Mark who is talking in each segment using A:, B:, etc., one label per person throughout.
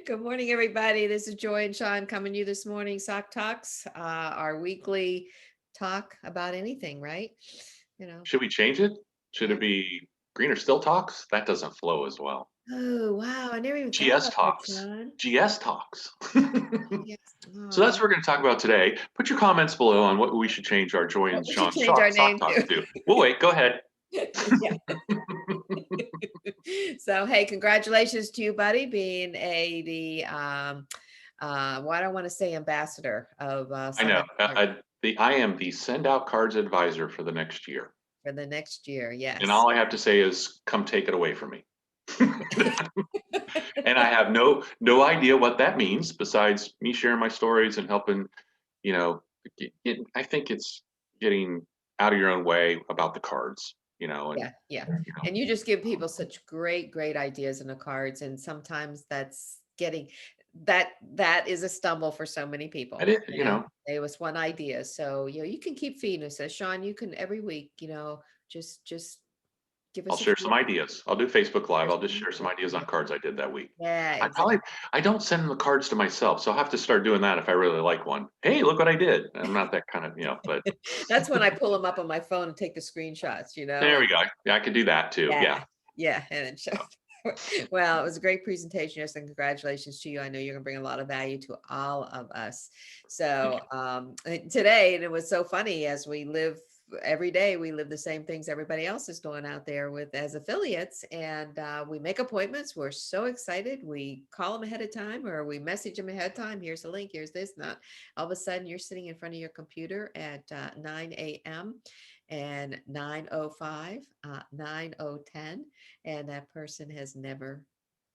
A: Good morning, everybody. This is Joy and Sean coming to you this morning. Sock Talks, our weekly talk about anything, right? You know.
B: Should we change it? Should
A: Yeah.
B: it be Greener Still Talks? That doesn't flow as well.
A: Oh, wow. I never even thought
B: GS
A: about that,
B: Talks.
A: Sean.
B: GS Talks.
A: Yes.
B: So
A: Oh,
B: that's
A: yeah.
B: what we're going to talk about today. Put your comments below on what we should change our Joy
A: What
B: and
A: we should
B: Sean
A: change our
B: Sock
A: name
B: Talks
A: to.
B: to. We'll wait. Go ahead.
A: Yeah. So, hey, congratulations to you, buddy, being well, I don't want to say ambassador of
B: I
A: Send
B: know.
A: Out Cards
B: I am the send out cards advisor for the next year.
A: for the next year.
B: And
A: Yes.
B: all I have to say is come take it away from me. And I have no idea what that means besides me sharing my stories and helping, you know, I think it's getting out of your own way about the cards, and
A: Yeah, yeah.
B: you know,
A: And you just give people such great ideas in the cards, and sometimes that's getting that is a stumble for so many
B: I
A: people,
B: did,
A: you know? It was one idea. So, you can keep feeding us. So, Sean, you can every week, just give
B: I'll
A: us a
B: share
A: few
B: some ideas. I'll do Facebook Live.
A: there's
B: I'll just
A: some
B: share some
A: ideas.
B: ideas on cards I did that week.
A: Yeah,
B: I
A: exactly.
B: probably I don't send the cards to myself, so I'll have to start doing that if I really like one. Hey, look what I did. I'm not that kind of, but
A: That's when I pull them up on my phone and take the screenshots,
B: there
A: and
B: we go. Yeah, I could do that too.
A: yeah,
B: Yeah.
A: yeah, and it showed. Well, it was a great presentation. Yes, and congratulations to you. I know you're gonna bring a lot of value to all of us.
B: Thank
A: So,
B: you.
A: today, and it was so funny as we live every day, we live the same things everybody else is doing out there with as affiliates, and we make appointments. We're so excited. We call them ahead of time, or we message them ahead of time. Here's the link. Here's this. Not all of a sudden you're sitting in front of your computer at 9 a.m. and 9:05, 9:10, and that person has never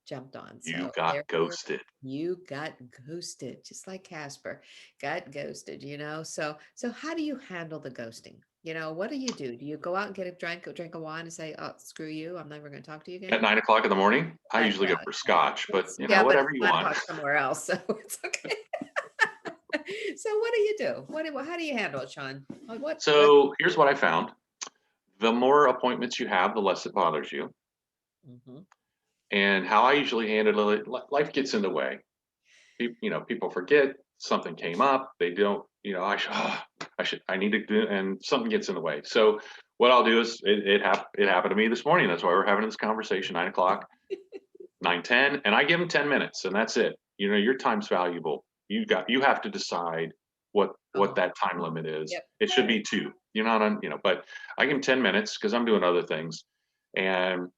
A: jumped on.
B: You
A: So
B: got
A: therefore,
B: ghosted.
A: you got ghosted, just like Casper got ghosted, So how do you handle the ghosting? What do you do? Do you go out and get a drink of wine and say, "Oh, screw you, I'm never going to talk to you
B: At
A: again"?
B: 9 o'clock in the morning, I
A: I
B: usually go
A: know.
B: for scotch, but
A: Yeah, but
B: whatever
A: it's
B: you
A: nine
B: want.
A: o'clock somewhere else, so it's okay. So what do you do? How do you handle it, Sean? Like what?
B: So here's what I found. The more appointments you have, the less it bothers you.
A: Mhm.
B: And how I usually handle it, life gets in the way. People forget something came up. They don't, I need to do, and something gets in the way. So what I'll do is it happened to me this morning. That's why we're having this conversation, 9 o'clock, 9:10, and I give them 10 minutes and that's it. Your time's valuable. You have to decide what
A: Oh,
B: that time limit is.
A: yep.
B: It should be two. You're not on, but I give them 10 minutes because I'm doing other things. And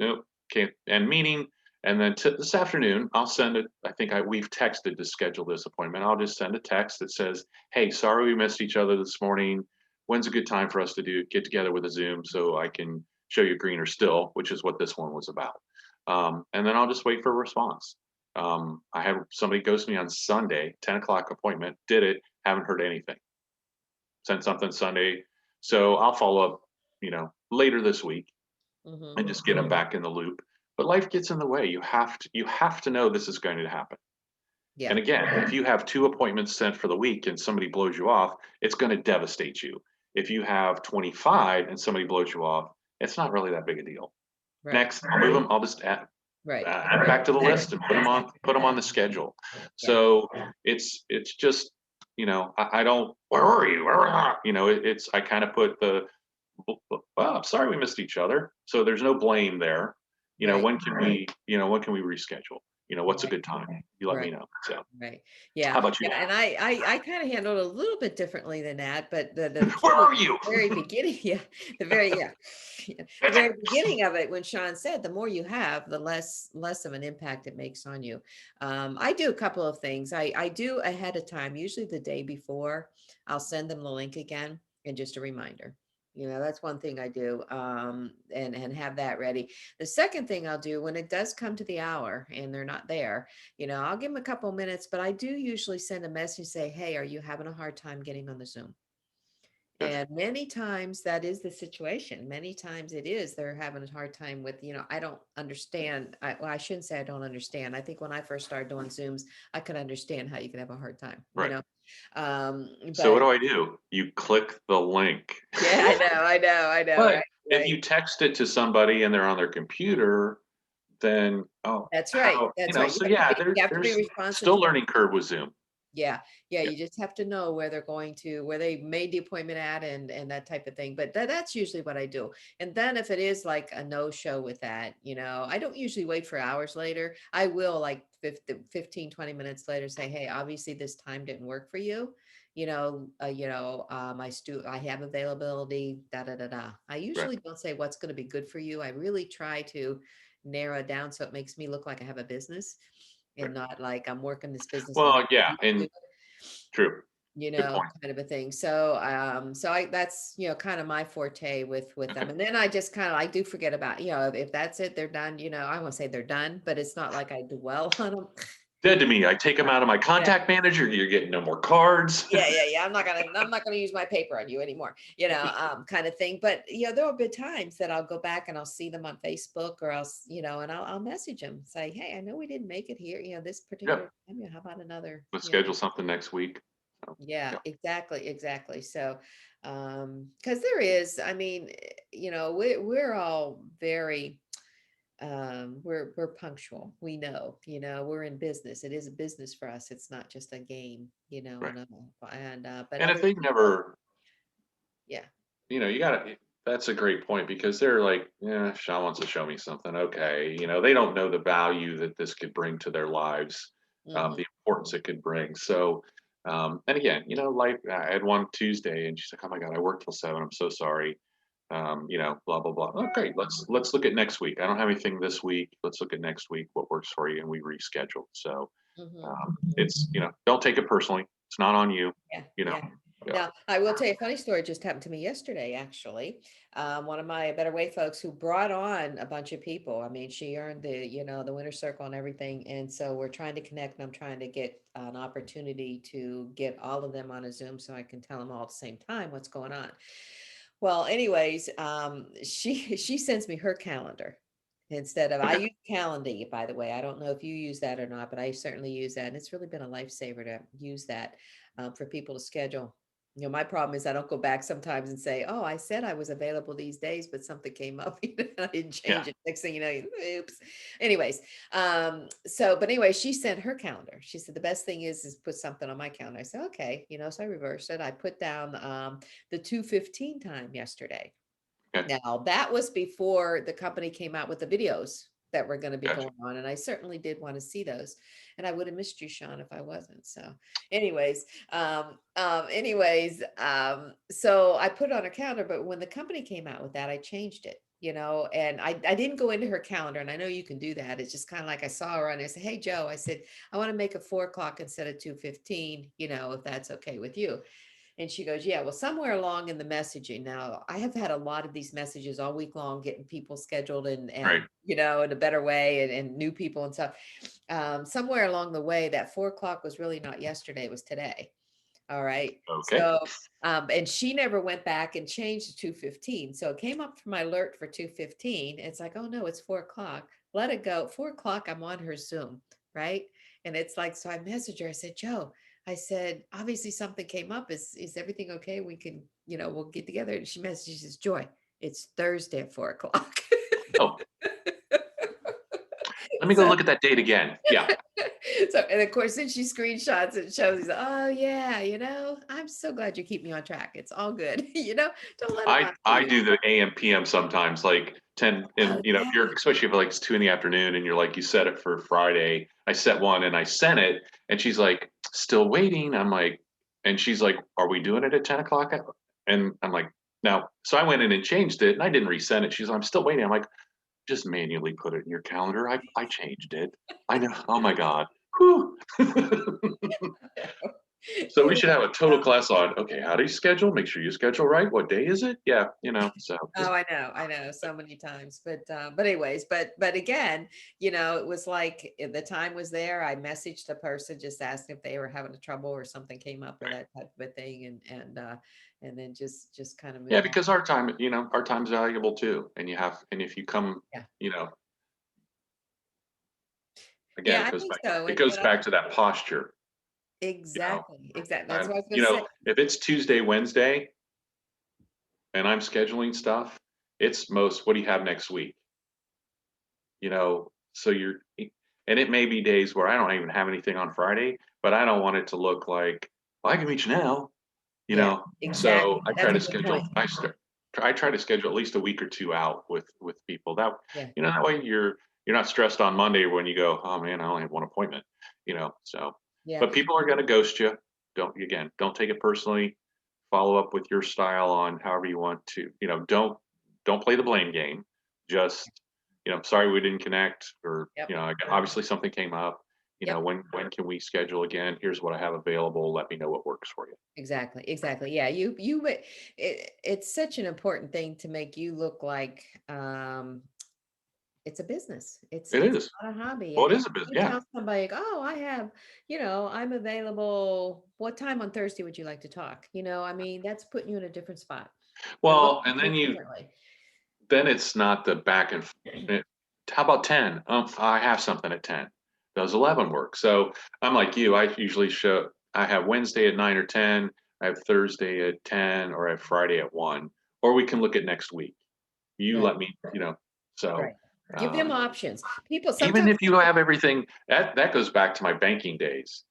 B: okay, and meeting, and then this afternoon, I'll send it. I think we've texted to schedule this appointment. I'll just send a text that says, "Hey, sorry we missed each other this morning. When's a good time for us to get together with a Zoom so I can show you greener still," which is what this one was about. And then I'll just wait for a response. I had somebody ghost me on Sunday, 10 o'clock appointment, did it, haven't heard anything. Sent something Sunday, so I'll follow up, later this week
A: Mhm.
B: and just get them back in the loop. But life gets in the way. You have to know this is going to happen. And
A: Yeah.
B: again, if you have two appointments sent for the week and somebody blows you off, it's going to devastate you. If you have 25 and somebody blows you off, it's not really that big a deal.
A: Right.
B: Next, I'll move them. I'll just
A: Right.
B: add them back to the list
A: Next.
B: and put them on the schedule.
A: Yeah.
B: So it's just I don't, where are you? Where are you? It's I kind of put well, I'm sorry we missed each other. So there's no blame there.
A: Right.
B: When can we reschedule? What's a
A: Right.
B: good time? You let
A: Right.
B: me know. So
A: Right. Yeah.
B: how about you?
A: Yeah. And I kind of handled it a little bit differently than that, but the
B: Where
A: key
B: are
A: at
B: you?
A: the very beginning, yeah, yeah, the very beginning of it, when Sean said, the more you have, the less of an impact it makes on you. I do a couple of things. I do ahead of time, usually the day before. I'll send them the link again and just a reminder. That's one thing I do, and have that ready. The second thing I'll do when it does come to the hour and they're not there, I'll give them a couple minutes, but I do usually send a message, say, "Hey, are you having a hard time getting on the Zoom?"
B: Good.
A: And many times that is the situation. Many times it is they're having a hard time with, I don't understand. Well, I shouldn't say I don't understand. I think when I first started doing Zooms, I could understand how you could have a hard time,
B: Right. So what
A: but
B: do I do? You click the link.
A: yeah, I know,
B: But
A: right?
B: if
A: Right.
B: you text it to somebody and they're on their computer, then, oh,
A: That's right.
B: how,
A: That's right.
B: so yeah,
A: You have to be
B: there's
A: responsive
B: still
A: to
B: learning curve with Zoom.
A: yeah, yeah,
B: Yeah.
A: you just have to know where they're going to, where they made the appointment at and that type of thing. But that's usually what I do. And then if it is like a no-show with that, I don't usually wait for hours later. I will like 15, 20 minutes later say, hey, obviously this time didn't work for you. I have availability, da da da da. I
B: Right.
A: usually don't say what's going to be good for you. I really try to narrow it down so it makes me look like I have a business and
B: Right.
A: not like I'm working this business the way
B: Well,
A: I
B: yeah,
A: used
B: and
A: to,
B: true. Good point.
A: kind of a thing. So, that's, kind of my forte with
B: Okay.
A: them. And then I just kind of, I do forget about, if that's it, they're done, I won't say they're done, but it's not like I dwell on them.
B: Dead to me. I take them out of my contact manager. You're getting no more cards.
A: Yeah. I'm not gonna use my paper on you anymore, kind of thing. But there will be times that I'll go back and I'll see them on Facebook or else, and I'll message them, say, hey, I know we didn't make it here, this
B: Yeah.
A: particular time. How about another,
B: Let's schedule something next week. So,
A: Yeah,
B: yeah.
A: exactly. So, because there is, I mean, we're all very, we're punctual. We know, we're in business. It is a business for us. It's not just a game,
B: Right.
A: but
B: And if
A: other
B: they
A: people,
B: never,
A: yeah,
B: you gotta, that's a great point because they're like, yeah, Sean wants to show me something. Okay. They don't know the value that this could bring to their lives,
A: hmm
B: the importance it could bring. So, and again, life, I had one Tuesday and she's like, oh my God, I worked till 7. I'm so sorry. Blah, blah, blah. Oh, great. Let's look at next week. I don't have anything this week. Let's look at next week, what works for you. And we rescheduled. So, it's, don't take it personally. It's not on you,
A: Yeah,
B: you know.
A: yeah.
B: Yeah.
A: Now, I will tell you a funny story just happened to me yesterday, actually. One of my Better Way folks who brought on a bunch of people. I mean, she earned the winner circle and everything. And so we're trying to connect and I'm trying to get an opportunity to get all of them on a Zoom so I can tell them all at the same time what's going on. Well, anyways, she sends me her calendar instead of I
B: Okay.
A: use Calendly, by the way. I don't know if you use that or not, but I certainly use that, and it's really been a lifesaver to use that for people to schedule. My problem is I don't go back sometimes and say, "Oh, I said I was available these days, but something came up. I didn't
B: Yeah.
A: change it." Next thing you know, oops. Anyways, but anyway, she sent her calendar. She said the best thing is put something on my calendar. I said, okay, so I reversed it. I put down the 2:15 time yesterday.
B: Okay.
A: Now, that was before the company came out with the videos that were going to be
B: Gotcha.
A: going on. And I certainly did want to see those. And I would have missed you, Sean, if I wasn't. So, anyways, so I put it on her calendar, but when the company came out with that, I changed it. And I didn't go into her calendar, and I know you can do that. It's just kind of like I saw her and I said, hey, Joe, I said, I want to make it 4 o'clock instead of 2:15, if that's okay with you. And she goes, yeah, well, somewhere along in the messaging. Now, I have had a lot of these messages all week long, getting people scheduled
B: Right.
A: in a better way and new people and stuff. Somewhere along the way, that 4 o'clock was really not yesterday, it was today. All right.
B: Okay.
A: So, and she never went back and changed to 2:15. So it came up for my alert for 2:15. It's like, oh no, it's 4 o'clock. Let it go. 4 o'clock, I'm on her Zoom. Right. And it's like, so I messaged her. I said, Joe, I said, obviously something came up. Is everything okay? We can, we'll get together. And she messages, Joy, it's Thursday at 4 o'clock.
B: Oh, let me go
A: So
B: look at that date again. Yeah.
A: so, and of course, then she screenshots and shows, oh yeah, I'm so glad you keep me on track. It's all good. Don't let it
B: I
A: bother
B: I
A: you.
B: do the AM PM sometimes, like 10,
A: Oh
B: and if
A: yeah.
B: you're, especially if like it's 2 in the afternoon and you're like, you set it for Friday. I set one and I sent it and she's like, still waiting. I'm like, and she's like, are we doing it at 10 o'clock? And I'm like, no. So I went in and changed it and I didn't resend it. She's like, I'm still waiting. I'm like, just manually put it in your calendar. I changed it. I know. Oh my God. Whew. So we
A: It
B: should
A: is.
B: have a total class on, okay, how do you schedule? Make sure you schedule right. What day is it? Yeah, so
A: Oh,
B: just
A: I know so many times, but anyways, but again, it was like the time was there. I messaged the person, just asking if they were having a trouble or something came up or
B: right.
A: that type of a thing, and then just kind of
B: Yeah,
A: move on.
B: because our time's valuable too. And if you come,
A: Yeah,
B: you know, again,
A: yeah, I think so.
B: it
A: And
B: goes back to that posture, you know.
A: exactly. That's
B: I'm,
A: what I was going to say.
B: if it's Tuesday, Wednesday, and I'm scheduling stuff, it's most, what do you have next week? So and it may be days where I don't even have anything on Friday, but I don't want it to look like, well, I can meet you now, you
A: Yeah,
B: know? So
A: exactly.
B: I try
A: That's a
B: to
A: good point.
B: schedule, I try to schedule at least a week or two out with people that,
A: Yeah,
B: that way you're not stressed on Monday when you go, oh man, I only have one appointment, so,
A: yeah,
B: but people are going to ghost you. Don't take it personally. Follow up with your style on however you want to, don't play the blame game. Just, sorry we didn't connect, or,
A: yep,
B: obviously something came up.
A: yep.
B: When can we schedule again? Here's what I have available. Let me know what works for you.
A: Exactly, exactly. Yeah, it's such an important thing to make you look like it's a business.
B: It
A: It's
B: is.
A: not a hobby.
B: Well,
A: And
B: it
A: if
B: is a business.
A: you
B: Yeah.
A: tell somebody, like, oh, I have, I'm available. What time on Thursday would you like to talk? I mean, that's putting you in a different spot. They're looking
B: Well, and
A: at
B: then
A: it differently.
B: it's not the back and how about 10? I have something at 10. Does 11 work? So I'm like you. I have Wednesday at 9 or 10. I have Thursday at 10, or I have Friday at 1, or we can look at next week. You
A: Right,
B: let me, so,
A: right. Give them
B: um,
A: options. People
B: even
A: sometimes
B: if you have everything, that goes back to my banking days.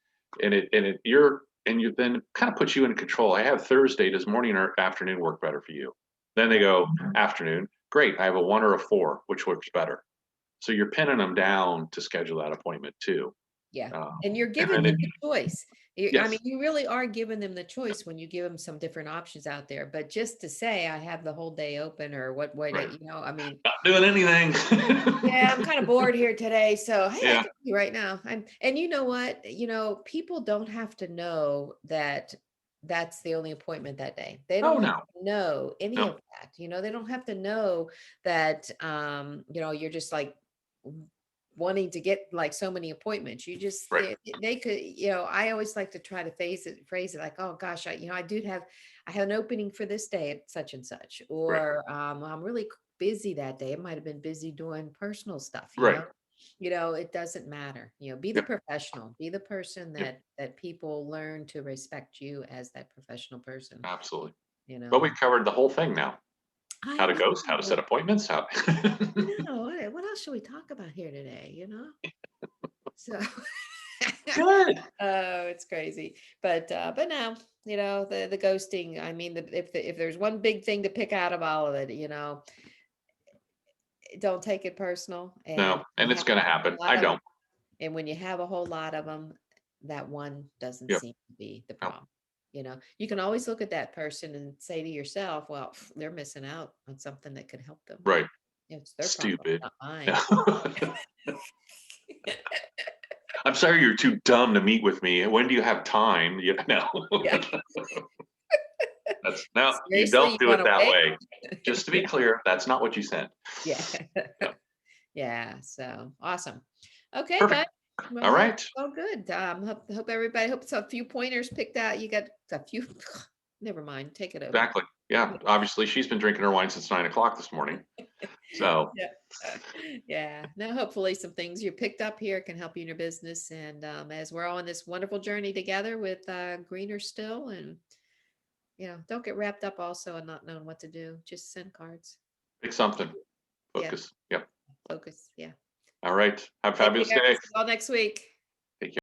B: You then kind of puts you in control. I have Thursday. Does morning or afternoon work better for you? Then they go afternoon. Great. I have a 1 or a 4. Which works better? So you're pinning them down to schedule that appointment too.
A: Yeah,
B: Um,
A: and you're
B: and
A: giving
B: then
A: them the choice. I mean,
B: yes,
A: you really are giving them the choice when you give them some different options out there. But just to say, I have the whole day open, or what,
B: right.
A: I mean,
B: Not doing anything.
A: yeah, I'm kind of bored here today. So, hey, I
B: Yeah.
A: can see right now. And you know what? People don't have to know that that's the only appointment that day. They
B: Oh
A: don't have
B: no,
A: to know any
B: no.
A: of that. They don't have to know that, you're just like wanting to get like so many appointments. You just,
B: Right.
A: they could, I always like to try to phrase it like, oh gosh, I have an opening for this day at such and such,
B: Right.
A: or I'm really busy that day. It might have been busy doing personal stuff,
B: Right.
A: it doesn't matter. Be the
B: Yep.
A: professional, be the person
B: Yep.
A: that people learn to respect you as that professional person,
B: Absolutely.
A: you
B: But
A: know.
B: we've covered the whole thing now.
A: I
B: How to ghost, how to
A: know.
B: set appointments, how.
A: What else should we talk about here today? So
B: Good.
A: oh, it's crazy. But now, the ghosting, I mean, if there's one big thing to pick out of all of it, don't take it personal. And
B: No, and
A: you
B: it's
A: have
B: gonna
A: a
B: happen.
A: lot
B: I
A: of 'em.
B: don't.
A: And when you have a whole lot of them, that one doesn't
B: Yep.
A: seem to be the
B: No.
A: problem. You can always look at that person and say to yourself, well, they're missing out on something that could help them.
B: Right.
A: It's their problem,
B: Stupid.
A: not mine.
B: I'm sorry you're too dumb to meet with me. When do you have time? No.
A: Yeah.
B: No, you
A: Seriously,
B: don't
A: you
B: do
A: want
B: it
A: to
B: that
A: wait?
B: way. Just to be
A: Yeah.
B: clear, that's not what you said.
A: Yeah.
B: No.
A: Yeah. So awesome. Okay,
B: Perfect.
A: bud. Well,
B: All
A: that's
B: right.
A: all good. Hope it's a few pointers picked out. You got a few. Never mind. Take it over.
B: Exactly. Yeah. Obviously, she's been drinking her wine since 9 o'clock this morning. So
A: Yeah. Yeah. Now, hopefully, some things you picked up here can help you in your business. And as we're all on this wonderful journey together with Greener Still, and don't get wrapped up also in not knowing what to do. Just send cards.
B: pick something.
A: Yeah.
B: Focus. Yep.
A: Focus. Yeah.
B: All right. Have a
A: Thank you,
B: fabulous
A: guys.
B: day.
A: See you all next week.